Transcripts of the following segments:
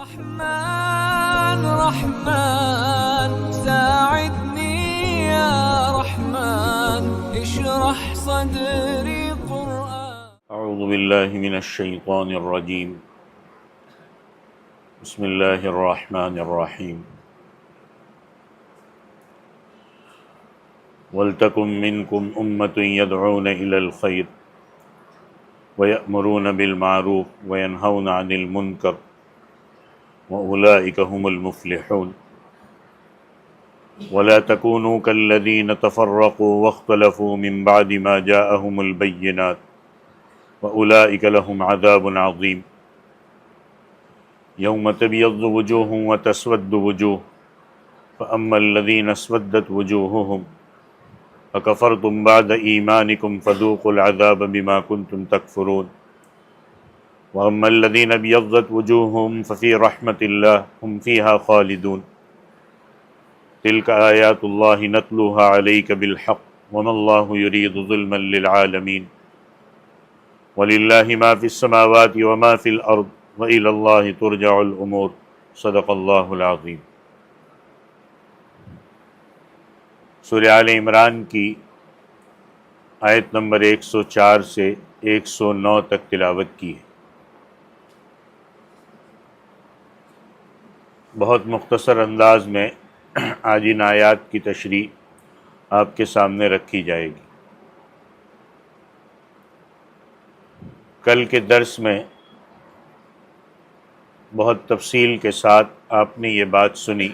رحمن رحمن ساعدني يا رحمن اشرح صدري قرآن. اعوذ باللہ من الشیطان الرجیم. بسم اللہ الرحمن الرحیم. وَلْتَكُن مِّنكُمْ أُمَّةٌ يَدْعُونَ إِلَى الْخَيْرِ وَيَأْمُرُونَ بِالْمَعْرُوفِ وَيَنْهَوْنَ عَنِ الْمُنكَرِ وَأُولَٰئِكَ هُمُ الْمُفْلِحُونَ. وَلَا تَكُونُوا كَالَّذِينَ تَفَرَّقُوا وَاخْتَلَفُوا مِن بَعْدِ مَا جَاءَهُمُ الْبَيِّنَاتُ وَأُولَٰئِكَ لَهُمْ عَذَابٌ عَظِيمٌ. يَوْمَ تَبْيَضُّ وُجُوهٌ وَتَسْوَدُّ وُجُوهٌ فَأَمَّا الَّذِينَ اسْوَدَّتْ وُجُوهُهُمْ أَكَفَرْتُمْ بَعْدَ إِيمَانِكُمْ فَذُوقُوا الْعَذَابَ بِمَا كُنتُمْ تَكْفُرُونَ. وَأَمَّا الَّذِينَ ابْيَضَّتْ وُجُوهُهُمْ فَفِي رَحْمَةِ اللَّهِ هُمْ فِيهَا خَالِدُونَ. تِلْكَ آيَاتُ اللَّهِ نَتْلُوهَا عَلَيْكَ بِالْحَقِّ وَمَا اللَّهُ يُرِيدُ ظُلْمًا لِلْعَالَمِينَ. وَلِلَّهِ مَا فِي السَّمَاوَاتِ وَمَا فِي الْأَرْضِ وَإِلَى اللَّهِ تُرْجَعُ الْأُمُورُ. صدق اللہ العظیم. سورہ آل عمران کی آیت نمبر 104 سے 109 تک تلاوت کی ہے. بہت مختصر انداز میں آج ان آیات کی تشریح آپ کے سامنے رکھی جائے گی. کل کے درس میں بہت تفصیل کے ساتھ آپ نے یہ بات سنی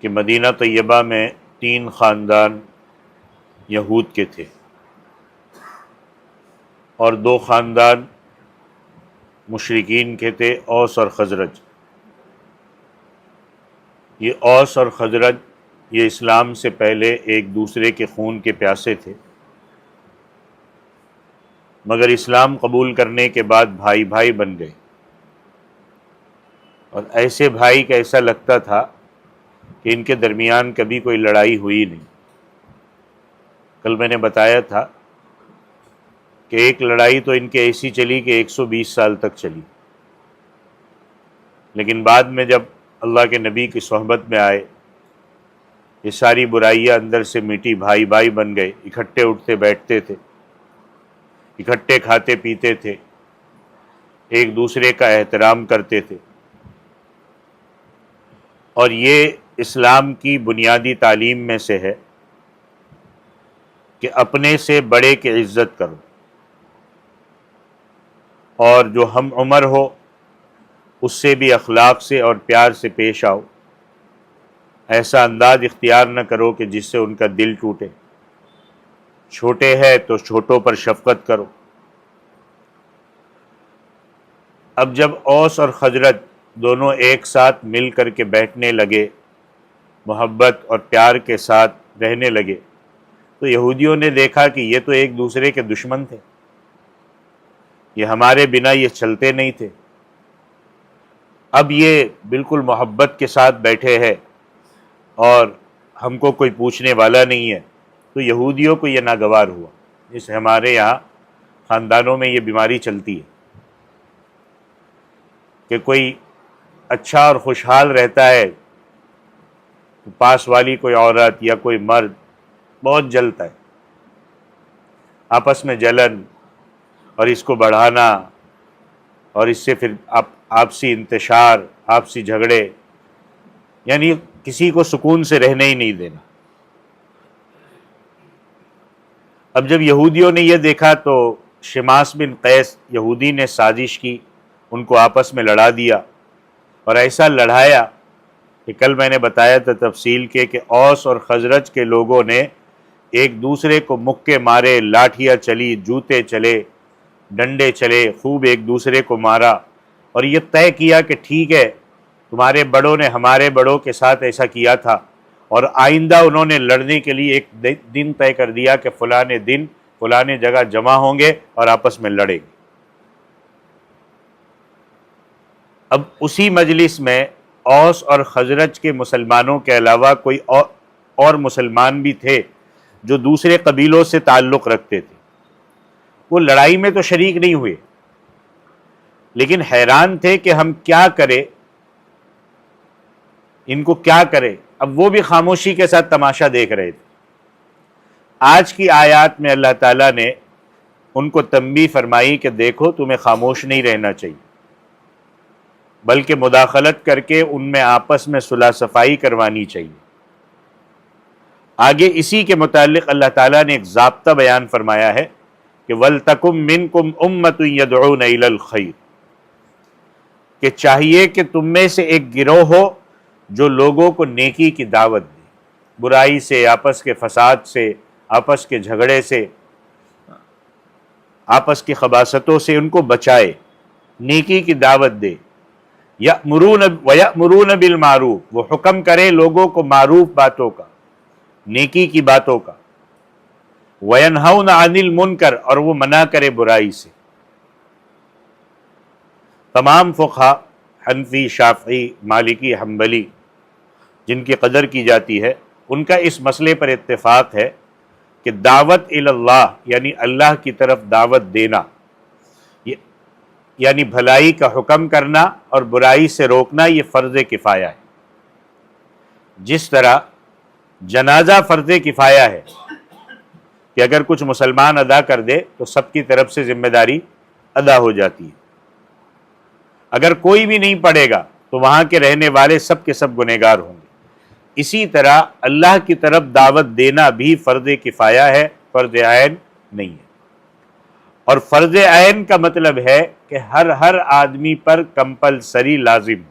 کہ مدینہ طیبہ میں 3 خاندان یہود کے تھے اور 2 خاندان مشرکین کے تھے، اوس اور خزرج. یہ اوس اور خزرج یہ اسلام سے پہلے ایک دوسرے کے خون کے پیاسے تھے، مگر اسلام قبول کرنے کے بعد بھائی بھائی بن گئے. اور ایسے بھائی کا ایسا لگتا تھا کہ ان کے درمیان کبھی کوئی لڑائی ہوئی نہیں. کل میں نے بتایا تھا کہ ایک لڑائی تو ان کے ایسی چلی کہ 120 سال تک چلی، لیکن بعد میں جب اللہ کے نبی کی صحبت میں آئے یہ ساری برائیاں اندر سے مٹی، بھائی بھائی بن گئے، اکٹھے اٹھتے بیٹھتے تھے، اکٹھے کھاتے پیتے تھے، ایک دوسرے کا احترام کرتے تھے. اور یہ اسلام کی بنیادی تعلیم میں سے ہے کہ اپنے سے بڑے کی عزت کرو، اور جو ہم عمر ہو اس سے بھی اخلاق سے اور پیار سے پیش آؤ. ایسا انداز اختیار نہ کرو کہ جس سے ان کا دل ٹوٹے. چھوٹے ہیں تو چھوٹوں پر شفقت کرو. اب جب اوس اور خزرج دونوں ایک ساتھ مل کر کے بیٹھنے لگے، محبت اور پیار کے ساتھ رہنے لگے، تو یہودیوں نے دیکھا کہ یہ تو ایک دوسرے کے دشمن تھے، یہ ہمارے بنا یہ چلتے نہیں تھے. اب یہ بالکل محبت کے ساتھ بیٹھے ہیں اور ہم کو کوئی پوچھنے والا نہیں ہے. تو یہودیوں کو یہ ناگوار ہوا. جیسے ہمارے یہاں خاندانوں میں یہ بیماری چلتی ہے کہ کوئی اچھا اور خوشحال رہتا ہے، پاس والی کوئی عورت یا کوئی مرد بہت جلتا ہے. آپس میں جلن اور اس کو بڑھانا، اور اس سے پھر آپسی انتشار، آپسی جھگڑے، یعنی کسی کو سکون سے رہنے ہی نہیں دینا. اب جب یہودیوں نے یہ دیکھا تو شماس بن قیس یہودی نے سازش کی، ان کو آپس میں لڑا دیا. اور ایسا لڑایا کہ کل میں نے بتایا تھا تفصیل کے کہ اوس اور خزرج کے لوگوں نے ایک دوسرے کو مکے مارے، لاٹھیاں چلی، جوتے چلے، ڈنڈے چلے، خوب ایک دوسرے کو مارا. اور یہ طے کیا کہ ٹھیک ہے، تمہارے بڑوں نے ہمارے بڑوں کے ساتھ ایسا کیا تھا، اور آئندہ انہوں نے لڑنے کے لیے ایک دن طے کر دیا کہ فلانے دن فلانے جگہ جمع ہوں گے اور آپس میں لڑیں گے. اب اسی مجلس میں اوس اور خزرج کے مسلمانوں کے علاوہ کوئی اور مسلمان بھی تھے جو دوسرے قبیلوں سے تعلق رکھتے تھے. وہ لڑائی میں تو شریک نہیں ہوئے، لیکن حیران تھے کہ ہم کیا کریں، ان کو کیا کرے۔ اب وہ بھی خاموشی کے ساتھ تماشا دیکھ رہے تھے۔ آج کی آیات میں اللہ تعالیٰ نے ان کو تنبیہ فرمائی کہ دیکھو تمہیں خاموش نہیں رہنا چاہیے، بلکہ مداخلت کر کے ان میں آپس میں صلح صفائی کروانی چاہیے۔ آگے اسی کے متعلق اللہ تعالیٰ نے ایک ضابطہ بیان فرمایا ہے کہ وَلْتَكُمْ مِنْكُمْ أُمَّةٌ يَدْعُونَ إِلَى الْخَيْرِ، کہ چاہیے کہ تم میں سے ایک گروہ ہو جو لوگوں کو نیکی کی دعوت دے، برائی سے، آپس کے فساد سے، آپس کے جھگڑے سے، آپس کی خباثتوں سے ان کو بچائے، نیکی کی دعوت دے۔ وَيَأْمُرُونَ بِالْمَعْرُوفِ، وہ حکم کرے لوگوں کو معروف باتوں کا، نیکی کی باتوں کا۔ وَيَنْهَوْنَ عَنِ الْمُنْكَرِ، اور وہ منع کرے برائی سے۔ تمام فقہا، حنفی، شافعی، مالکی، حنبلی، جن کی قدر کی جاتی ہے، ان کا اس مسئلے پر اتفاق ہے کہ دعوت الی اللہ یعنی اللہ کی طرف دعوت دینا، یعنی بھلائی کا حکم کرنا اور برائی سے روکنا، یہ فرض کفایہ ہے۔ جس طرح جنازہ فرض کفایہ ہے کہ اگر کچھ مسلمان ادا کر دے تو سب کی طرف سے ذمہ داری ادا ہو جاتی ہے، اگر کوئی بھی نہیں پڑھے گا تو وہاں کے رہنے والے سب کے سب گنہگار ہوں گے۔ اسی طرح اللہ کی طرف دعوت دینا بھی فرض کفایہ ہے، فرض عین نہیں ہے۔ اور فرض عین کا مطلب ہے کہ ہر آدمی پر کمپلسری لازم۔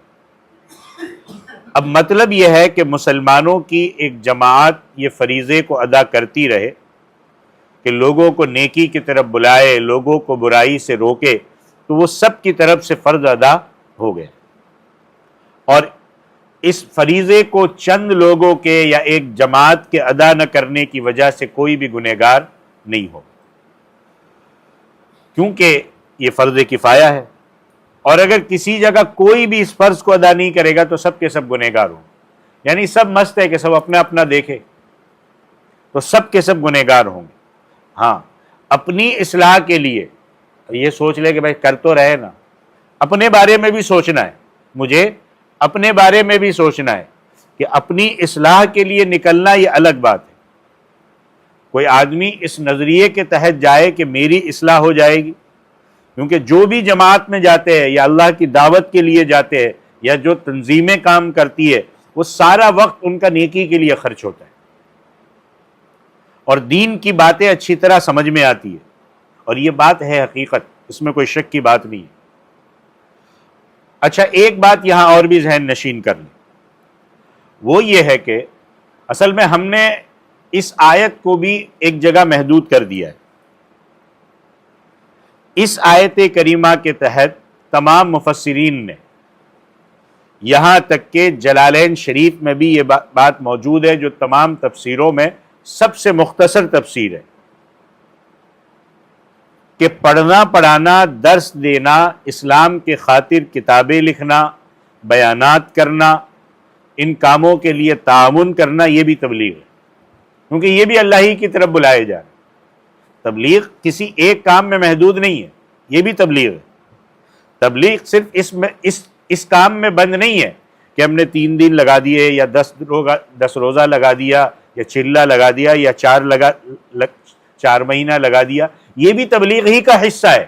اب مطلب یہ ہے کہ مسلمانوں کی ایک جماعت یہ فریضے کو ادا کرتی رہے کہ لوگوں کو نیکی کی طرف بلائے، لوگوں کو برائی سے روکے، تو وہ سب کی طرف سے فرض ادا ہو گئے۔ اور اس فریضے کو چند لوگوں کے یا ایک جماعت کے ادا نہ کرنے کی وجہ سے کوئی بھی گنہگار نہیں ہو، کیونکہ یہ فرض کفایہ ہے۔ اور اگر کسی جگہ کوئی بھی اس فرض کو ادا نہیں کرے گا تو سب کے سب گنہگار ہوں، یعنی سب مست ہے کہ سب اپنا اپنا دیکھے تو سب کے سب گنہگار ہوں گے۔ ہاں، اپنی اصلاح کے لیے یہ سوچ لے کہ بھائی کر تو رہے نا، اپنے بارے میں بھی سوچنا ہے، مجھے اپنے بارے میں بھی سوچنا ہے کہ اپنی اصلاح کے لیے نکلنا یہ الگ بات ہے۔ کوئی آدمی اس نظریے کے تحت جائے کہ میری اصلاح ہو جائے گی، کیونکہ جو بھی جماعت میں جاتے ہیں یا اللہ کی دعوت کے لیے جاتے ہیں یا جو تنظیمیں کام کرتی ہے، وہ سارا وقت ان کا نیکی کے لیے خرچ ہوتا ہے اور دین کی باتیں اچھی طرح سمجھ میں آتی ہے، اور یہ بات ہے حقیقت، اس میں کوئی شک کی بات نہیں ہے۔ اچھا، ایک بات یہاں اور بھی ذہن نشین کر لیں، وہ یہ ہے کہ اصل میں ہم نے اس آیت کو بھی ایک جگہ محدود کر دیا ہے۔ اس آیت کریمہ کے تحت تمام مفسرین نے، یہاں تک کہ جلالین شریف میں بھی یہ بات موجود ہے جو تمام تفسیروں میں سب سے مختصر تفسیر ہے، کہ پڑھنا پڑھانا، درس دینا، اسلام کے خاطر کتابیں لکھنا، بیانات کرنا، ان کاموں کے لیے تعاون کرنا، یہ بھی تبلیغ ہے، کیونکہ یہ بھی اللہ ہی کی طرف بلائے جا رہے۔ تبلیغ کسی ایک کام میں محدود نہیں ہے، یہ بھی تبلیغ ہے۔ تبلیغ صرف اس کام میں بند نہیں ہے کہ ہم نے 3 دن لگا دیے یا 10 روزہ لگا دیا یا چلہ لگا دیا یا 4 مہینہ لگا دیا، یہ بھی تبلیغ ہی کا حصہ ہے،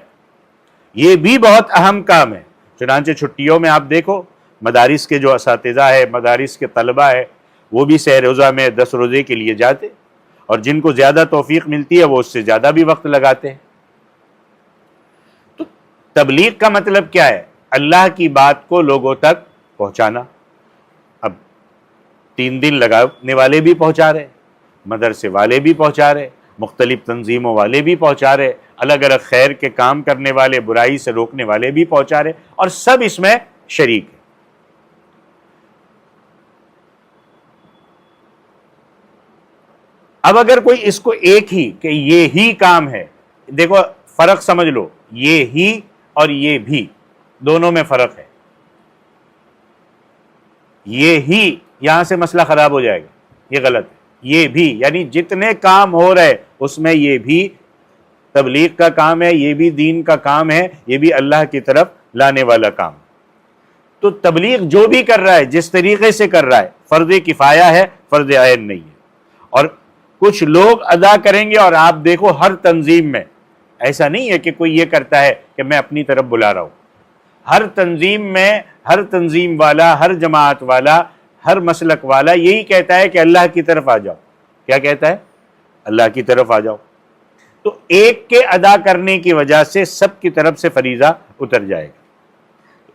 یہ بھی بہت اہم کام ہے۔ چنانچہ چھٹیوں میں آپ دیکھو، مدارس کے جو اساتذہ ہے، مدارس کے طلبہ ہے، وہ بھی سہ روزہ میں 10 روزے کے لیے جاتے، اور جن کو زیادہ توفیق ملتی ہے وہ اس سے زیادہ بھی وقت لگاتے ہیں۔ تو تبلیغ کا مطلب کیا ہے؟ اللہ کی بات کو لوگوں تک پہنچانا۔ اب 3 دن لگانے والے بھی پہنچا رہے، مدرسے والے بھی پہنچا رہے، مختلف تنظیموں والے بھی پہنچا رہے، الگ الگ خیر کے کام کرنے والے، برائی سے روکنے والے بھی پہنچا رہے، اور سب اس میں شریک ہیں۔ اب اگر کوئی اس کو ایک ہی کہ یہ ہی کام ہے، دیکھو فرق سمجھ لو، یہ ہی اور یہ بھی، دونوں میں فرق ہے۔ یہ ہی، یہاں سے مسئلہ خراب ہو جائے گا، یہ غلط ہے۔ یہ بھی یعنی جتنے کام ہو رہے اس میں یہ بھی تبلیغ کا کام ہے، یہ بھی دین کا کام ہے، یہ بھی اللہ کی طرف لانے والا کام. تو تبلیغ جو بھی کر رہا ہے جس طریقے سے کر رہا ہے فرض کفایہ ہے، فرض عین نہیں ہے. اور کچھ لوگ ادا کریں گے، اور آپ دیکھو ہر تنظیم میں ایسا نہیں ہے کہ کوئی یہ کرتا ہے کہ میں اپنی طرف بلا رہا ہوں. ہر تنظیم میں ہر تنظیم والا، ہر جماعت والا، ہر مسلک والا یہی کہتا ہے کہ اللہ کی طرف آ جاؤ. کیا کہتا ہے؟ اللہ کی طرف آ جاؤ. تو ایک کے ادا کرنے کی وجہ سے سب کی طرف سے فریضہ اتر جائے گا.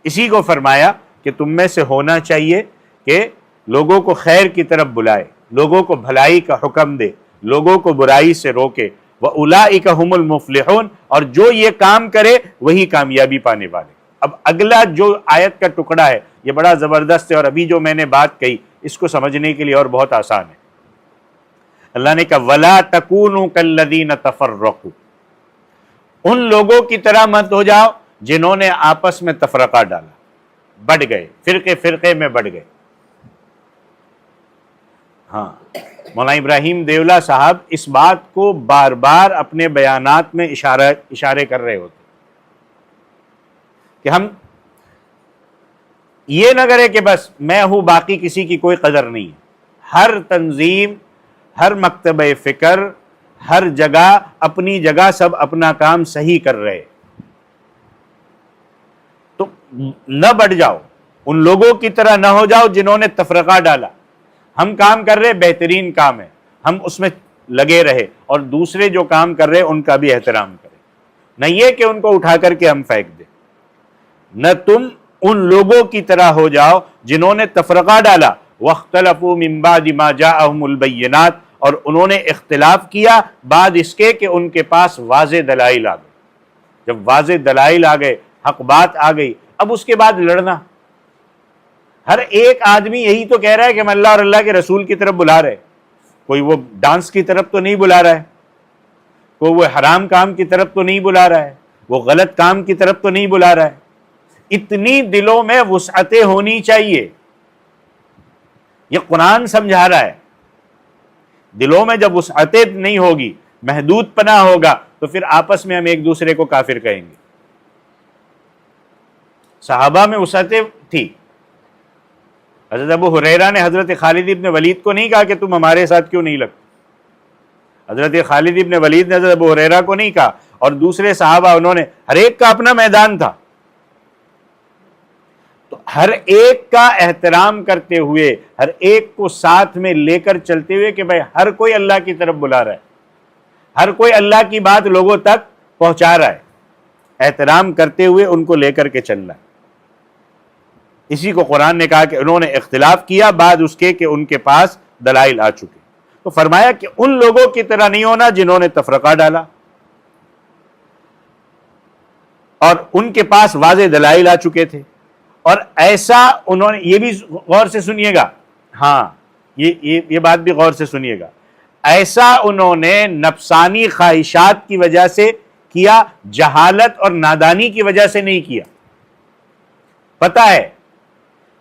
اسی کو فرمایا کہ تم میں سے ہونا چاہیے کہ لوگوں کو خیر کی طرف بلائے، لوگوں کو بھلائی کا حکم دے، لوگوں کو برائی سے روکے. وَأُولَئِكَ هُمُ الْمُفْلِحُونَ، اور جو یہ کام کرے وہی کامیابی پانے والے. اب اگلا جو آیت کا ٹکڑا ہے یہ بڑا زبردست ہے، اور ابھی جو میں نے بات کہی اس کو سمجھنے کے لیے اور بہت آسان ہے. اللہ نے کہا وَلَا تَكُونُوا كَالَّذِينَ تَفَرَّقُوا، ان لوگوں کی طرح مت ہو جاؤ جنہوں نے آپس میں تفرقہ ڈالا، بڑھ گئے، فرقے میں بڑھ گئے. ہاں، مولانا ابراہیم دیولہ صاحب اس بات کو بار بار اپنے بیانات میں اشارے کر رہے ہوتے کہ ہم یہ نہ کرے کہ بس میں ہوں باقی کسی کی کوئی قدر نہیں. ہر تنظیم، ہر مکتبہ فکر، ہر جگہ اپنی جگہ سب اپنا کام صحیح کر رہے، تو نہ بڑھ جاؤ، ان لوگوں کی طرح نہ ہو جاؤ جنہوں نے تفرقہ ڈالا. ہم کام کر رہے بہترین کام ہے، ہم اس میں لگے رہے، اور دوسرے جو کام کر رہے ان کا بھی احترام کریں. نہ یہ کہ ان کو اٹھا کر کے ہم پھینک دیں. نہ تم ان لوگوں کی طرح ہو جاؤ جنہوں نے تفرقہ ڈالا. وَاخْتَلَفُوا مِن بَعْدِ مَا جَاءَهُمُ الْبَيِّنَاتُ، اور انہوں نے اختلاف کیا بعد اس کے کہ ان کے پاس واضح دلائل آ گئے. جب واضح دلائل آ گئے، حق بات آ گئی، اب اس کے بعد لڑنا. ہر ایک آدمی یہی تو کہہ رہا ہے کہ ہم اللہ اور اللہ کے رسول کی طرف بلا رہے. کوئی وہ ڈانس کی طرف تو نہیں بلا رہا ہے، کوئی وہ حرام کام کی طرف تو نہیں بلا رہا ہے، وہ غلط کام کی طرف تو نہیں بلا رہا ہے. اتنی دلوں میں وسعتیں ہونی چاہیے. یہ قرآن سمجھا رہا ہے. دلوں میں جب وسعتیں نہیں ہوگی، محدود پناہ ہوگا، تو پھر آپس میں ہم ایک دوسرے کو کافر کہیں گے. صحابہ میں وسعتیں تھی. حضرت ابو ہریرہ نے حضرت خالد ابن ولید کو نہیں کہا کہ تم ہمارے ساتھ کیوں نہیں لگتے. حضرت خالد ابن ولید نے حضرت ابو ہریرہ کو نہیں کہا، اور دوسرے صحابہ انہوں نے، ہر ایک کا اپنا میدان تھا. تو ہر ایک کا احترام کرتے ہوئے، ہر ایک کو ساتھ میں لے کر چلتے ہوئے کہ بھائی ہر کوئی اللہ کی طرف بلا رہا ہے، ہر کوئی اللہ کی بات لوگوں تک پہنچا رہا ہے، احترام کرتے ہوئے ان کو لے کر کے چلنا ہے. اسی کو قرآن نے کہا کہ انہوں نے اختلاف کیا بعد اس کے کہ ان کے پاس دلائل آ چکے. تو فرمایا کہ ان لوگوں کی طرح نہیں ہونا جنہوں نے تفرقہ ڈالا اور ان کے پاس واضح دلائل آ چکے تھے. اور ایسا انہوں نے، یہ بھی غور سے سنیے گا، ہاں یہ بات بھی غور سے سنیے گا، ایسا انہوں نے نفسانی خواہشات کی وجہ سے کیا، جہالت اور نادانی کی وجہ سے نہیں کیا. پتہ ہے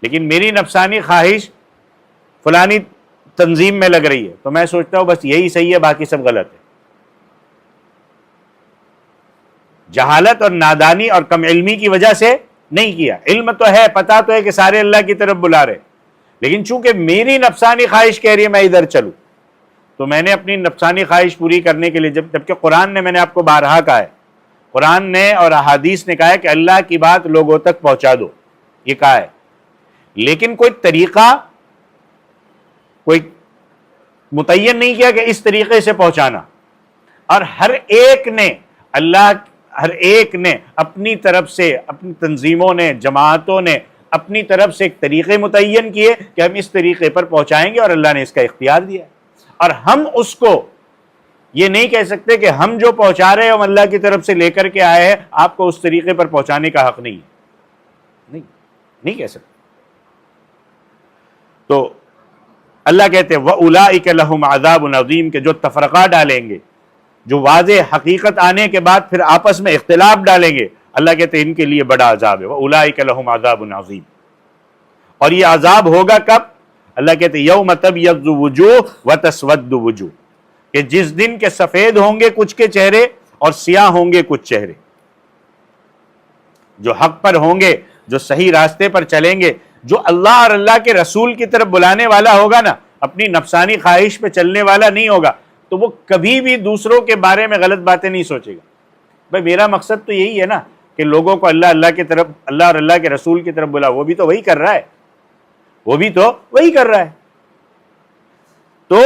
لیکن میری نفسانی خواہش فلانی تنظیم میں لگ رہی ہے تو میں سوچتا ہوں بس یہی صحیح ہے، باقی سب غلط ہے. جہالت اور نادانی اور کم علمی کی وجہ سے نہیں کیا. علم تو ہے، پتہ تو ہے کہ سارے اللہ کی طرف بلا رہے، لیکن چونکہ میری نفسانی خواہش کہہ رہی ہے میں ادھر چلوں، تو میں نے اپنی نفسانی خواہش پوری کرنے کے لیے، جبکہ قرآن نے، میں نے آپ کو بارہا کہا ہے، قرآن نے اور احادیث نے کہا ہے کہ اللہ کی بات لوگوں تک پہنچا دو، یہ کہا ہے. لیکن کوئی طریقہ، کوئی متعین نہیں کیا کہ اس طریقے سے پہنچانا. اور ہر ایک نے اپنی طرف سے، اپنی تنظیموں نے، جماعتوں نے اپنی طرف سے ایک طریقے متعین کیے کہ ہم اس طریقے پر پہنچائیں گے، اور اللہ نے اس کا اختیار دیا. اور ہم اس کو یہ نہیں کہہ سکتے کہ ہم جو پہنچا رہے ہیں ہم اللہ کی طرف سے لے کر کے آئے ہیں، آپ کو اس طریقے پر پہنچانے کا حق نہیں ہے. نہیں کہہ سکتے. تو اللہ کہتے ہیں وَأُولَئِكَ لَهُمْ عَذَابٌ عَظِيمٌ، کہ جو تفرقہ ڈالیں گے، جو واضح حقیقت آنے کے بعد پھر آپس میں اختلاف ڈالیں گے، اللہ کہتے ہیں ان کے لیے بڑا عذاب ہے. وَأُولَئِكَ لَهُمْ عَذَابٌ عَظِيمٌ. اور یہ عذاب ہوگا کب؟ اللہ کہتے ہیں یوم تبیض وجوہ وتسود وجوہ، کہ جس دن کے سفید ہوں گے کچھ کے چہرے اور سیاہ ہوں گے کچھ چہرے. جو حق پر ہوں گے، جو صحیح راستے پر چلیں گے، جو اللہ اور اللہ کے رسول کی طرف بلانے والا ہوگا نا، اپنی نفسانی خواہش پہ چلنے والا نہیں ہوگا، تو وہ کبھی بھی دوسروں کے بارے میں غلط باتیں نہیں سوچے گا. بھائی میرا مقصد تو یہی ہے نا کہ لوگوں کو اللہ کی طرف، اللہ اور اللہ کے رسول کی طرف بلا. وہ بھی تو وہی کر رہا ہے، وہ بھی تو وہی کر رہا ہے. تو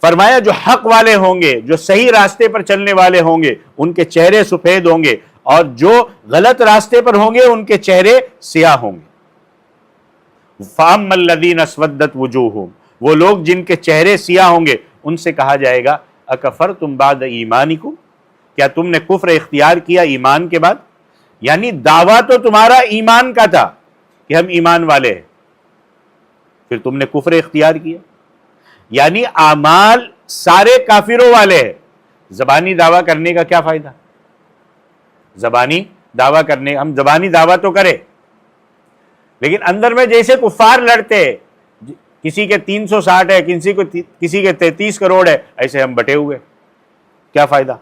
فرمایا جو حق والے ہوں گے، جو صحیح راستے پر چلنے والے ہوں گے، ان کے چہرے سفید ہوں گے، اور جو غلط راستے پر ہوں گے ان کے چہرے سیاہ ہوں گے. فَأَمَّا الَّذِينَ اسْوَدَّتْ وُجُوهُهُمْ، وہ لوگ جن کے چہرے سیاہ ہوں گے، ان سے کہا جائے گا اَكَفَرْتُمْ بَعْدَ ایمانکم، کیا تم نے کفر اختیار کیا ایمان کے بعد؟ یعنی دعویٰ تو تمہارا ایمان کا تھا کہ ہم ایمان والے ہیں، پھر تم نے کفر اختیار کیا. یعنی اعمال سارے کافروں والے ہیں. زبانی دعویٰ کرنے کا کیا فائدہ؟ زبانی دعویٰ کرنے، ہم زبانی دعویٰ تو کریں لیکن اندر میں جیسے کفار لڑتے ہیں، کسی کے 360 ہے، کسی کے 33 کروڑ ہے، ایسے ہم بٹے ہوئے. کیا فائدہ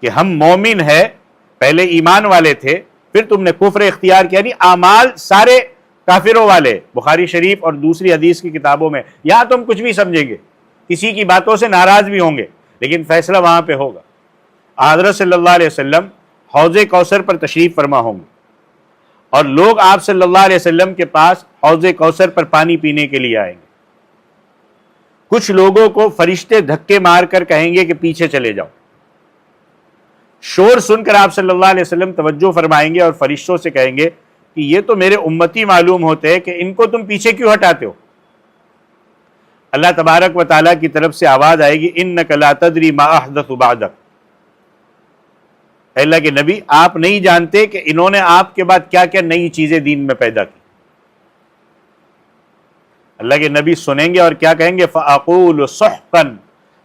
کہ ہم مومن ہے، پہلے ایمان والے تھے، پھر تم نے کفر اختیار کیا. یعنی اعمال سارے کافروں والے. بخاری شریف اور دوسری حدیث کی کتابوں میں، یہاں تم کچھ بھی سمجھیں گے، کسی کی باتوں سے ناراض بھی ہوں گے، لیکن فیصلہ وہاں پہ ہوگا. حضرت صلی اللہ علیہ وسلم حوض کوثر پر تشریف فرما ہوں گے، اور لوگ آپ صلی اللہ علیہ وسلم کے پاس حوض کوثر پر پانی پینے کے لیے آئیں گے. کچھ لوگوں کو فرشتے دھکے مار کر کہیں گے کہ پیچھے چلے جاؤ. شور سن کر آپ صلی اللہ علیہ وسلم توجہ فرمائیں گے اور فرشتوں سے کہیں گے کہ یہ تو میرے امتی معلوم ہوتے ہیں کہ ان کو تم پیچھے کیوں ہٹاتے ہو. اللہ تبارک و تعالیٰ کی طرف سے آواز آئے گی اِنَّكَ لَا تَدْرِي مَا أَحْدَثُ بَعْدَكَ، اے اللہ کے نبی آپ نہیں جانتے کہ انہوں نے آپ کے بعد کیا کیا نئی چیزیں دین میں پیدا کی. اللہ کے نبی سنیں گے اور کیا کہیں گے؟ فَأَقُولُ سُحْقًا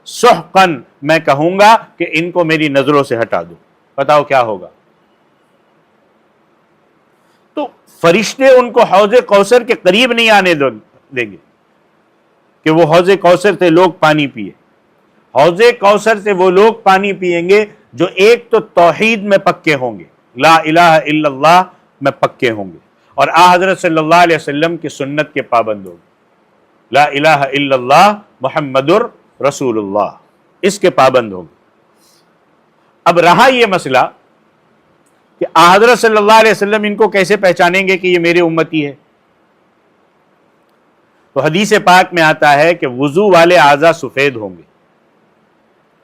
سُحْقًا، میں کہوں گا کہ ان کو میری نظروں سے ہٹا دو. بتاؤ کیا ہوگا؟ تو فرشتے ان کو حوض کوثر کے قریب نہیں آنے دیں گے کہ وہ حوض کوثر سے لوگ پانی پیے. حوض کوثر سے وہ لوگ پانی پیئیں گے جو ایک تو توحید میں پکے ہوں گے، لا الہ الا اللہ میں پکے ہوں گے، اور حضرت صلی اللہ علیہ وسلم کی سنت کے پابند ہوں گے. لا الہ الا اللہ محمد رسول اللہ، اس کے پابند ہوں گے. اب رہا یہ مسئلہ کہ حضرت صلی اللہ علیہ وسلم ان کو کیسے پہچانیں گے کہ یہ میرے امتی ہے؟ تو حدیث پاک میں آتا ہے کہ وضو والے اعضاء سفید ہوں گے.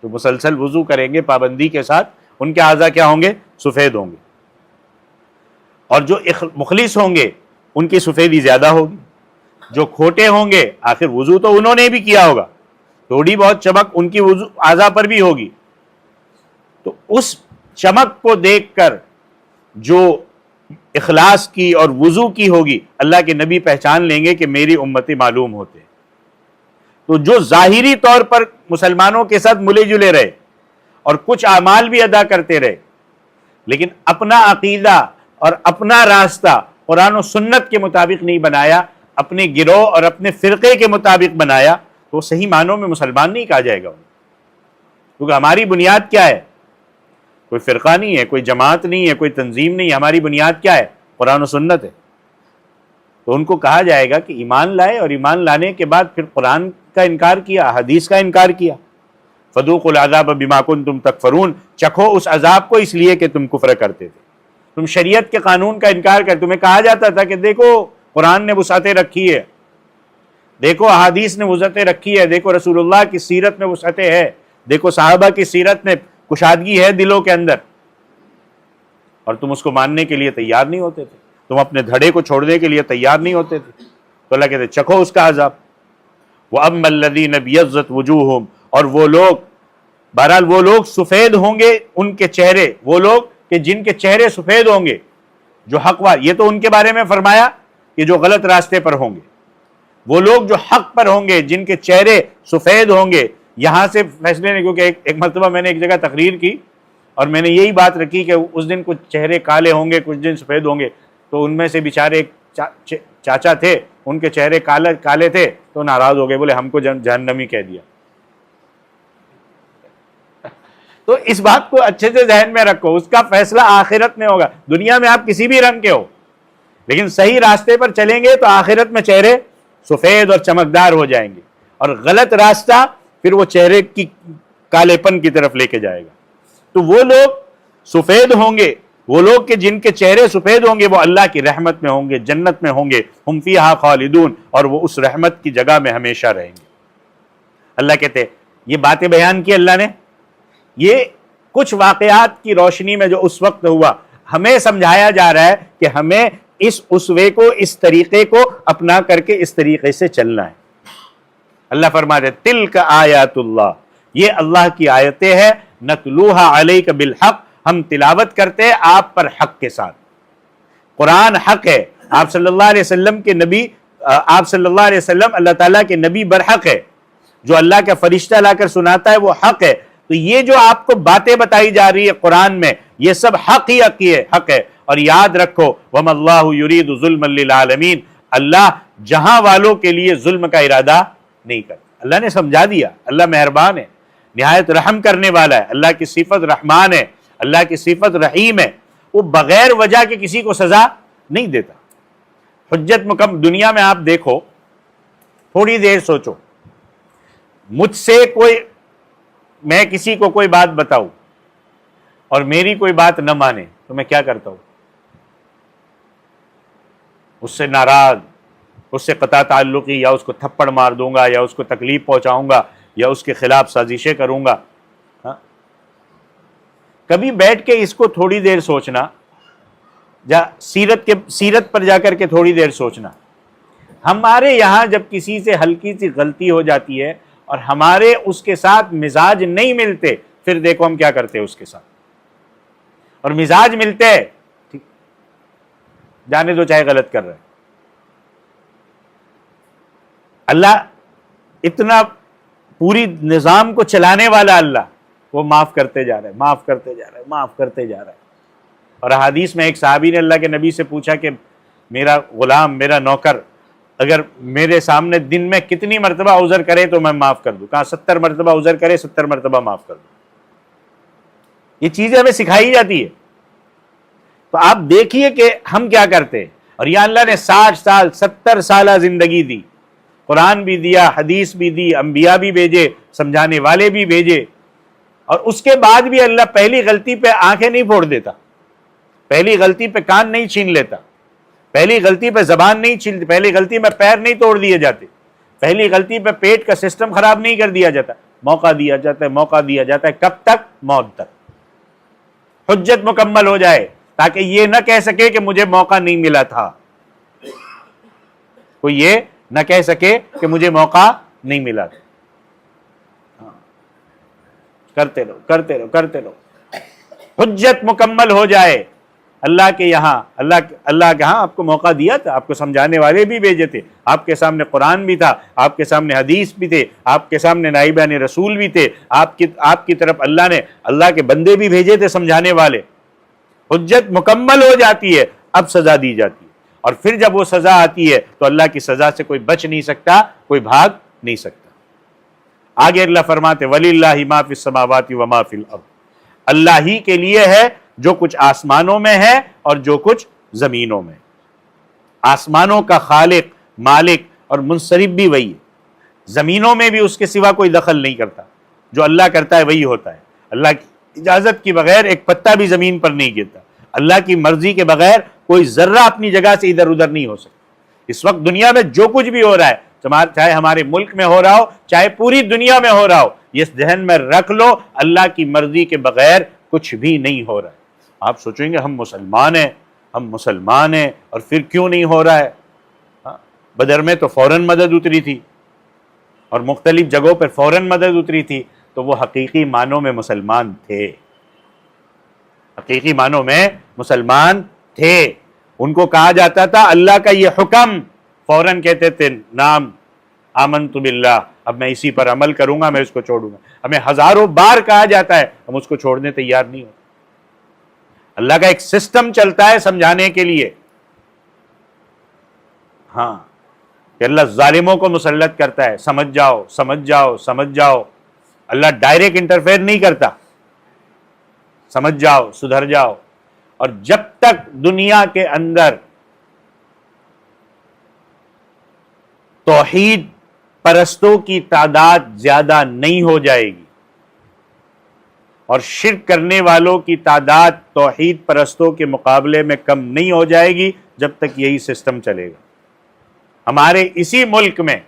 تو مسلسل وضو کریں گے پابندی کے ساتھ، ان کے اعضاء کیا ہوں گے؟ سفید ہوں گے. اور جو مخلص ہوں گے ان کی سفیدی زیادہ ہوگی. جو کھوٹے ہوں گے، آخر وضو تو انہوں نے بھی کیا ہوگا، تھوڑی بہت چمک ان کی وضو اعضاء پر بھی ہوگی. تو اس چمک کو دیکھ کر جو اخلاص کی اور وضو کی ہوگی، اللہ کے نبی پہچان لیں گے کہ میری امتی معلوم ہوتے ہیں. تو جو ظاہری طور پر مسلمانوں کے ساتھ ملے جلے رہے اور کچھ اعمال بھی ادا کرتے رہے، لیکن اپنا عقیدہ اور اپنا راستہ قرآن و سنت کے مطابق نہیں بنایا، اپنے گروہ اور اپنے فرقے کے مطابق بنایا، تو صحیح معنوں میں مسلمان نہیں کہا جائے گا. کیونکہ ہماری بنیاد کیا ہے؟ کوئی فرقہ نہیں ہے، کوئی جماعت نہیں ہے، کوئی تنظیم نہیں ہے. ہماری بنیاد کیا ہے؟ قرآن و سنت ہے. تو ان کو کہا جائے گا کہ ایمان لائے، اور ایمان لانے کے بعد پھر قرآن کا انکار کیا، حدیث کا انکار کیا. فذوقوا العذاب بما کنتم تکفرون، چکھو اس عذاب کو اس لیے کہ تم کفر کرتے تھے، تم شریعت کے قانون کا انکار کر. تمہیں کہا جاتا تھا کہ دیکھو قرآن نے وسعتیں رکھی ہے، دیکھو احادیث نے وسعتیں رکھی ہے، دیکھو رسول اللہ کی سیرت میں وسعتیں ہے، دیکھو صحابہ کی سیرت میں کشادگی ہے دلوں کے اندر، اور تم اس کو ماننے کے لیے تیار نہیں ہوتے تھے، تم اپنے دھڑے کو چھوڑنے کے لیے تیار نہیں ہوتے تھے. تو اللہ کہتے چکھو اس کا عذاب. وَأَمَّا الَّذِينَ ابْيَضَّتْ وُجُوهُهُمْ، اور وہ لوگ، بہرحال وہ لوگ سفید ہوں گے ان کے چہرے، وہ لوگ کہ جن کے چہرے سفید ہوں گے، جو حق والے. یہ تو ان کے بارے میں فرمایا کہ جو غلط راستے پر ہوں گے. وہ لوگ جو حق پر ہوں گے جن کے چہرے سفید ہوں گے. یہاں سے فیصلے نے، کیونکہ ایک مرتبہ میں نے ایک جگہ تقریر کی اور میں نے یہی بات رکھی کہ اس دن کچھ چہرے کالے ہوں گے، کچھ دن سفید ہوں گے. تو ان میں سے بیچارے ایک چاچا تھے، ان کے چہرے کالے تھے، تو ناراض ہو گئے، بولے ہم کو جہنمی کہہ دیا. تو اس بات کو اچھے سے ذہن میں رکھو، اس کا فیصلہ آخرت میں ہوگا. دنیا میں آپ کسی بھی رنگ کے ہو، لیکن صحیح راستے پر چلیں گے تو آخرت میں چہرے سفید اور چمکدار ہو جائیں گے، اور غلط راستہ پھر وہ چہرے کی کالے پن کی طرف لے کے جائے گا. تو وہ لوگ سفید ہوں گے، وہ لوگ کہ جن کے چہرے سفید ہوں گے، وہ اللہ کی رحمت میں ہوں گے، جنت میں ہوں گے. ہم فیہا خالدون، اور وہ اس رحمت کی جگہ میں ہمیشہ رہیں گے. اللہ کہتے ہیں یہ باتیں بیان کی اللہ نے، یہ کچھ واقعات کی روشنی میں جو اس وقت ہوا، ہمیں سمجھایا جا رہا ہے کہ ہمیں اس اسوے کو، اس طریقے کو اپنا کر کے اس طریقے سے چلنا ہے. اللہ فرماتے ہیں تلک آیات اللہ، یہ اللہ کی آیتیں ہیں، نتلوہا علیک بالحق، ہم تلاوت کرتے ہیں آپ پر حق کے ساتھ. قرآن حق ہے، آپ صلی اللہ علیہ وسلم کے نبی، آپ صلی اللہ علیہ وسلم اللہ تعالیٰ کے نبی برحق ہے، جو اللہ کا فرشتہ لا کر سناتا ہے وہ حق ہے. تو یہ جو آپ کو باتیں بتائی جا رہی ہے قرآن میں، یہ سب حق ہی حق ہے. اور یاد رکھو وَمَا اللَّهُ يُرِيدُ ظُلْمًا لِلْعَالَمِينَ، اللہ جہاں والوں کے لیے ظلم کا ارادہ نہیں کرتا. اللہ نے سمجھا دیا، اللہ مہربان ہے، نہایت رحم کرنے والا ہے. اللہ کی صفت رحمان ہے، اللہ کی صفت رحیم ہے. وہ بغیر وجہ کے کسی کو سزا نہیں دیتا. حجت مکمل. دنیا میں آپ دیکھو، تھوڑی دیر سوچو، مجھ سے میں کسی کو کوئی بات بتاؤں اور میری کوئی بات نہ مانے تو میں کیا کرتا ہوں؟ اس سے ناراض، اس سے قطع تعلقی، یا اس کو تھپڑ مار دوں گا، یا اس کو تکلیف پہنچاؤں گا، یا اس کے خلاف سازشیں کروں گا. کبھی بیٹھ کے اس کو تھوڑی دیر سوچنا، سیرت پر جا کر کے تھوڑی دیر سوچنا. ہمارے یہاں جب کسی سے ہلکی سی غلطی ہو جاتی ہے اور ہمارے اس کے ساتھ مزاج نہیں ملتے، پھر دیکھو ہم کیا کرتے ہیں اس کے ساتھ. اور مزاج ملتے ہیں، ٹھیک جانے دو چاہے غلط کر رہے. اللہ اتنا پوری نظام کو چلانے والا اللہ، وہ معاف کرتے جا رہا ہے، معاف کرتے جا رہا ہے، معاف کرتے جا رہا ہے. اور حدیث میں ایک صحابی نے اللہ کے نبی سے پوچھا کہ میرا غلام، میرا نوکر اگر میرے سامنے دن میں کتنی مرتبہ عذر کرے تو میں معاف کر دوں؟ کہا 70 مرتبہ عذر کرے، 70 مرتبہ معاف کر دوں. یہ چیزیں ہمیں سکھائی جاتی ہے. تو آپ دیکھیے کہ ہم کیا کرتے ہیں. اور یہ اللہ نے 60 سال 70 سالہ زندگی دی، قرآن بھی دیا، حدیث بھی دی، انبیاء بھی بھیجے، سمجھانے والے بھی بھیجے. اور اس کے بعد بھی اللہ پہلی غلطی پہ آنکھیں نہیں پھوڑ دیتا، پہلی غلطی پہ کان نہیں چھین لیتا، پہلی غلطی پہ زبان نہیں چھینتی، پہلی غلطی میں پیر نہیں توڑ دیے جاتے، پہلی غلطی پہ پیٹ کا سسٹم خراب نہیں کر دیا جاتا. موقع دیا جاتا ہے، موقع دیا جاتا ہے. کب تک؟ موت تک. حجت مکمل ہو جائے تاکہ یہ نہ کہہ سکے کہ مجھے موقع نہیں ملا تھا. کوئی یہ نہ کہہ سکے کہ مجھے موقع نہیں ملا تھا. کرتے رہو، کرتے رہو، کرتے رہو. حجت مکمل ہو جائے. اللہ کے یہاں، اللہ کے ہاں آپ کو موقع دیا تھا، آپ کو سمجھانے والے بھی بھیجے تھے، آپ کے سامنے قرآن بھی تھا، آپ کے سامنے حدیث بھی تھے، آپ کے سامنے نائبان رسول بھی تھے، آپ کی طرف اللہ نے اللہ کے بندے بھی بھیجے تھے سمجھانے والے. حجت مکمل ہو جاتی ہے، اب سزا دی جاتی ہے. اور پھر جب وہ سزا آتی ہے تو اللہ کی سزا سے کوئی بچ نہیں سکتا، کوئی بھاگ نہیں سکتا. آگے اللہ فرماتے وَلِلَّهِ مَا فِي السَّمَاوَاتِ وَمَا فِي الْأَرْضِ، اللہ ہی کے لیے ہے جو کچھ آسمانوں میں ہے اور جو کچھ زمینوں میں. آسمانوں کا خالق، مالک اور منصرف بھی وہی ہے. زمینوں میں بھی اس کے سوا کوئی دخل نہیں کرتا، جو اللہ کرتا ہے وہی ہوتا ہے. اللہ کی اجازت کے بغیر ایک پتا بھی زمین پر نہیں گرتا. اللہ کی مرضی کے بغیر کوئی ذرہ اپنی جگہ سے ادھر ادھر نہیں ہو سکتا. اس وقت دنیا میں جو کچھ بھی ہو رہا ہے، چاہے ہمارے ملک میں ہو رہا ہو، چاہے پوری دنیا میں ہو رہا ہو، یہ ذہن میں رکھ لو اللہ کی مرضی کے بغیر کچھ بھی نہیں ہو رہا ہے. آپ سوچیں گے ہم مسلمان ہیں اور پھر کیوں نہیں ہو رہا ہے؟ بدر میں تو فوراً مدد اتری تھی اور مختلف جگہوں پر فوراً مدد اتری تھی. تو وہ حقیقی معنوں میں مسلمان تھے، حقیقی معنوں میں مسلمان تھے. ان کو کہا جاتا تھا اللہ کا یہ حکم، فوراً کہتے تھے نام آمنت باللہ، اب میں اسی پر عمل کروں گا، میں اس کو چھوڑوں گا. ہمیں ہزاروں بار کہا جاتا ہے، ہم اس کو چھوڑنے تیار نہیں ہوتے. اللہ کا ایک سسٹم چلتا ہے سمجھانے کے لیے. ہاں کہ اللہ ظالموں کو مسلط کرتا ہے، سمجھ جاؤ سمجھ جاؤ سمجھ جاؤ. اللہ ڈائریکٹ انٹرفیئر نہیں کرتا، سمجھ جاؤ، سدھر جاؤ. اور جب تک دنیا کے اندر توحید پرستوں کی تعداد زیادہ نہیں ہو جائے گی اور شرک کرنے والوں کی تعداد توحید پرستوں کے مقابلے میں کم نہیں ہو جائے گی، جب تک یہی سسٹم چلے گا. ہمارے اسی ملک میں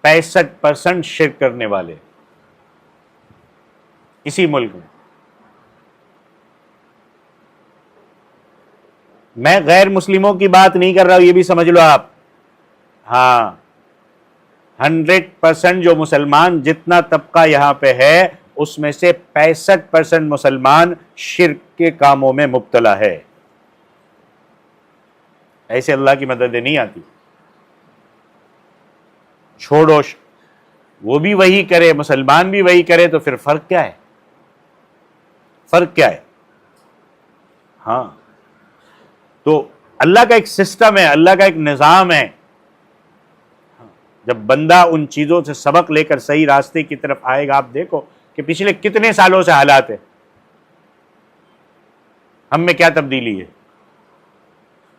65% شرک کرنے والے، اسی ملک میں. میں غیر مسلموں کی بات نہیں کر رہا ہوں، یہ بھی سمجھ لو آپ. ہاں 100% جو مسلمان جتنا طبقہ یہاں پہ ہے اس میں سے 65% مسلمان شرک کے کاموں میں مبتلا ہے. ایسے اللہ کی مدد نہیں آتی. چھوڑو، وہ بھی وہی کرے، مسلمان بھی وہی کرے، تو پھر فرق کیا ہے؟ فرق کیا ہے؟ ہاں تو اللہ کا ایک سسٹم ہے، اللہ کا ایک نظام ہے. جب بندہ ان چیزوں سے سبق لے کر صحیح راستے کی طرف آئے گا، آپ دیکھو کہ پچھلے کتنے سالوں سے حالات ہیں، ہم میں کیا تبدیلی ہے.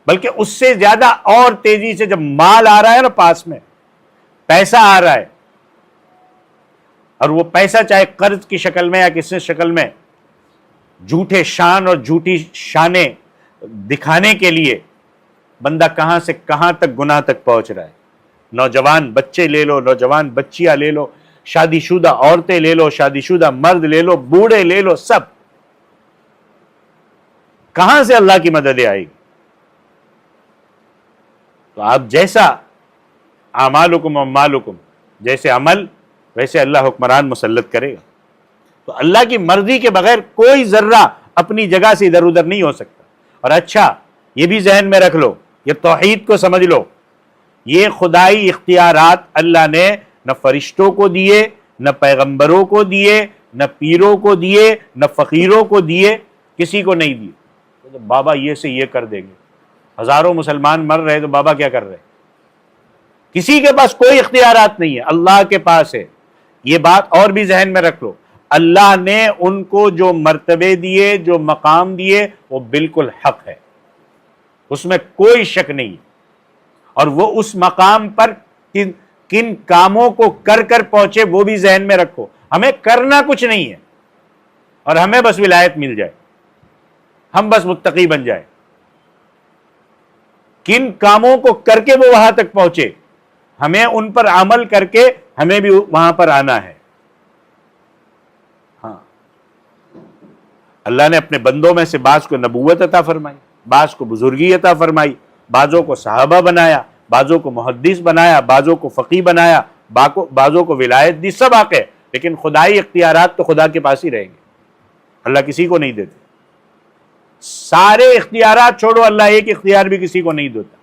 بلکہ اس سے زیادہ اور تیزی سے جب مال آ رہا ہے نا، پاس میں پیسہ آ رہا ہے، اور وہ پیسہ چاہے قرض کی شکل میں یا کسی شکل میں، جھوٹے شان اور جھوٹی شانیں دکھانے کے لیے بندہ کہاں سے کہاں تک گناہ تک پہنچ رہا ہے. نوجوان بچے لے لو، نوجوان بچیاں لے لو، شادی شدہ عورتیں لے لو، شادی شدہ مرد لے لو، بوڑھے لے لو، سب کہاں سے اللہ کی مدد آئے گی؟ تو آپ جیسا اعمالکم اموالکم، جیسے عمل ویسے اللہ حکمران مسلط کرے گا. تو اللہ کی مرضی کے بغیر کوئی ذرہ اپنی جگہ سے ادھر ادھر نہیں ہو سکتا. اور اچھا یہ بھی ذہن میں رکھ لو، یہ توحید کو سمجھ لو، یہ خدائی اختیارات اللہ نے نہ فرشتوں کو دیے، نہ پیغمبروں کو دیے، نہ پیروں کو دیے، نہ فقیروں کو دیے، کسی کو نہیں دیے. بابا یہ سے یہ کر دیں گے. ہزاروں مسلمان مر رہے تو بابا کیا کر رہے؟ کسی کے پاس کوئی اختیارات نہیں ہے، اللہ کے پاس ہے. یہ بات اور بھی ذہن میں رکھ لو، اللہ نے ان کو جو مرتبے دیے، جو مقام دیے، وہ بالکل حق ہے، اس میں کوئی شک نہیں. اور وہ اس مقام پر کن کاموں کو کر کر پہنچے وہ بھی ذہن میں رکھو. ہمیں کرنا کچھ نہیں ہے، اور ہمیں بس ولایت مل جائے، ہم بس متقی بن جائے. کن کاموں کو کر کے وہ وہاں تک پہنچے، ہمیں ان پر عمل کر کے ہمیں بھی وہاں پر آنا ہے. ہاں اللہ نے اپنے بندوں میں سے بعض کو نبوت عطا فرمائی، بعض کو بزرگی عطا فرمائی، بعضوں کو صحابہ بنایا، بعضوں کو محدث بنایا، بعضوں کو فقیہ بنایا، بعضوں کو ولایت دی. سب حق ہے، لیکن خدائی اختیارات تو خدا کے پاس ہی رہیں گے، اللہ کسی کو نہیں دیتے. سارے اختیارات چھوڑو، اللہ ایک اختیار بھی کسی کو نہیں دیتا.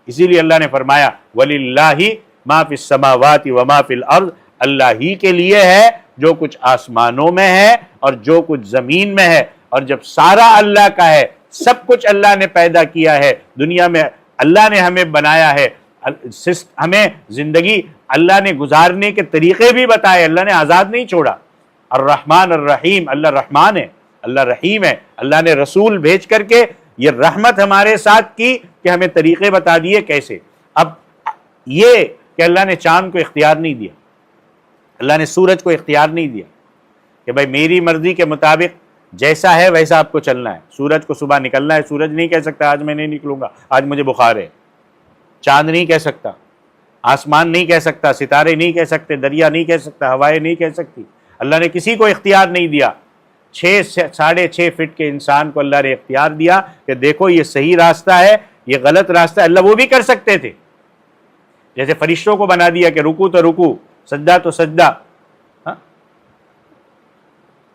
اسی لیے اللہ نے فرمایا وَلِلَّهِ مَا فِي السَّمَاوَاتِ وَمَا فِي الْأَرْضِ، اللہ ہی کے لیے ہے جو کچھ آسمانوں میں ہے اور جو کچھ زمین میں ہے. اور جب سارا اللہ کا ہے، سب کچھ اللہ نے پیدا کیا ہے، دنیا میں اللہ نے ہمیں بنایا ہے، ہمیں زندگی اللہ نے گزارنے کے طریقے بھی بتائے، اللہ نے آزاد نہیں چھوڑا. الرحمن الرحیم، اللہ رحمان ہے، اللہ رحیم ہے. اللہ نے رسول بھیج کر کے یہ رحمت ہمارے ساتھ کی کہ ہمیں طریقے بتا دیے کیسے. اب یہ کہ اللہ نے چاند کو اختیار نہیں دیا، اللہ نے سورج کو اختیار نہیں دیا کہ بھائی میری مرضی کے مطابق جیسا ہے ویسا آپ کو چلنا ہے. سورج کو صبح نکلنا ہے، سورج نہیں کہہ سکتا آج میں نہیں نکلوں گا، آج مجھے بخار ہے. چاند نہیں کہہ سکتا، آسمان نہیں کہہ سکتا، ستارے نہیں کہہ سکتے، دریا نہیں کہہ سکتا، ہوائیں نہیں کہہ سکتی. اللہ نے کسی کو اختیار نہیں دیا. 6.5 فٹ کے انسان کو اللہ نے اختیار دیا کہ دیکھو یہ صحیح راستہ ہے، یہ غلط راستہ ہے. اللہ وہ بھی کر سکتے تھے، جیسے فرشتوں کو بنا دیا کہ رکوع تو رکوع، سجدہ تو سجدہ،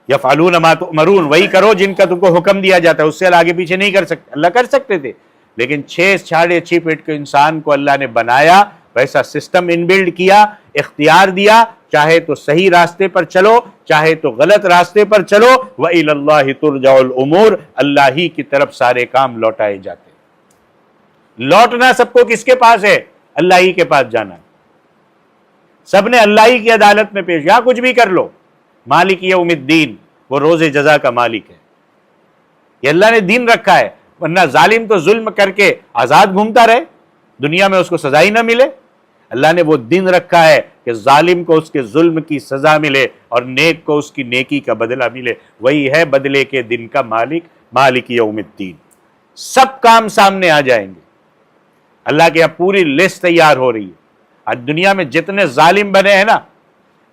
یفعلون ما تؤمرون، وہی کرو جن کا تم کو حکم دیا جاتا ہے، اس سے آگے پیچھے نہیں کر سکتے. اللہ کر سکتے تھے، لیکن 6.5 فٹ کے انسان کو اللہ نے بنایا، ویسا سسٹم ان بلڈ کیا، اختیار دیا، چاہے تو صحیح راستے پر چلو، چاہے تو غلط راستے پر چلو. وَإِلَى اللَّهِ تُرْجَعُ الْأُمُورُ، اللہ ہی کی طرف سارے کام لوٹائے جاتے. لوٹنا سب کو کس کے پاس ہے؟ اللہ ہی کے پاس جانا ہے. سب نے اللہ ہی کی عدالت میں پیش، یا کچھ بھی کر لو. مالک یوم الدین، وہ روز جزا کا مالک ہے. یہ اللہ نے دین رکھا ہے، ورنہ ظالم تو ظلم کر کے آزاد گھومتا رہے، دنیا میں اس کو سزا ہی نہ ملے. اللہ نے وہ دن رکھا ہے کہ ظالم کو اس کے ظلم کی سزا ملے اور نیک کو اس کی نیکی کا بدلہ ملے. وہی ہے بدلے کے دن کا مالک، مالک یوم الدین. سب کام سامنے آ جائیں گے. اللہ کے یہاں پوری لسٹ تیار ہو رہی ہے. آج دنیا میں جتنے ظالم بنے ہیں نا،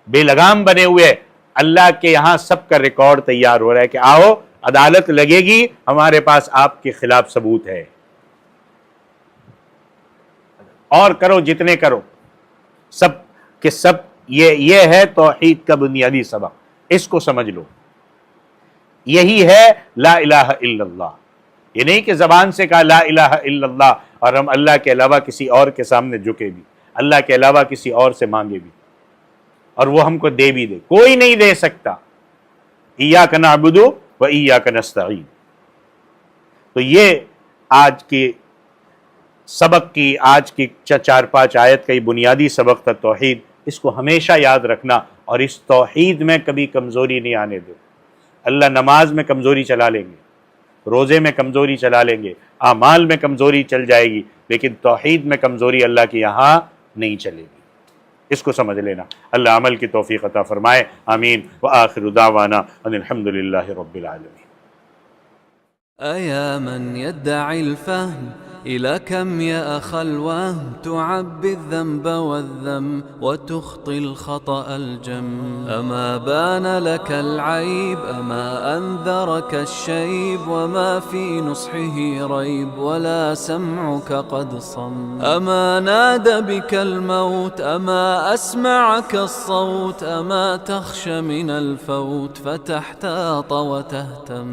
بے لگام بنے ہوئے، اللہ کے یہاں سب کا ریکارڈ تیار ہو رہا ہے کہ آؤ عدالت لگے گی، ہمارے پاس آپ کے خلاف ثبوت ہے، اور کرو جتنے کرو. سب کے سب یہ ہے توحید کا بنیادی سبق. اس کو سمجھ لو. یہی ہے لا الہ الا اللہ. یہ نہیں کہ زبان سے کہا لا الہ الا اللہ اور ہم اللہ کے علاوہ کسی اور کے سامنے جھکے بھی، اللہ کے علاوہ کسی اور سے مانگے بھی اور وہ ہم کو دے بھی دے. کوئی نہیں دے سکتا. ایاک نعبد و ایاک نستعین. تو یہ آج کی سبق کی، آج کی 4-5 آیت کا یہ بنیادی سبق تھا توحید. اس کو ہمیشہ یاد رکھنا اور اس توحید میں کبھی کمزوری نہیں آنے دو. اللہ نماز میں کمزوری چلا لیں گے، روزے میں کمزوری چلا لیں گے، اعمال میں کمزوری چل جائے گی، لیکن توحید میں کمزوری اللہ کے یہاں نہیں چلے گی. اس کو سمجھ لینا. اللہ عمل کی توفیق عطا فرمائے. آمین. وآخر دعوانا ان الحمد للہ رب العالمین. أيا من يدعي الفهم إلى كم يا أخ الوهم تعبي الذنب والذم وتخطي الخطأ الجم. أما بان لك العيب أما أنذرك الشيب وما في نصحه ريب ولا سمعك قد صم. أما نادى بك الموت أما أسمعك الصوت أما تخشى من الفوت فتحتاط وتهتم.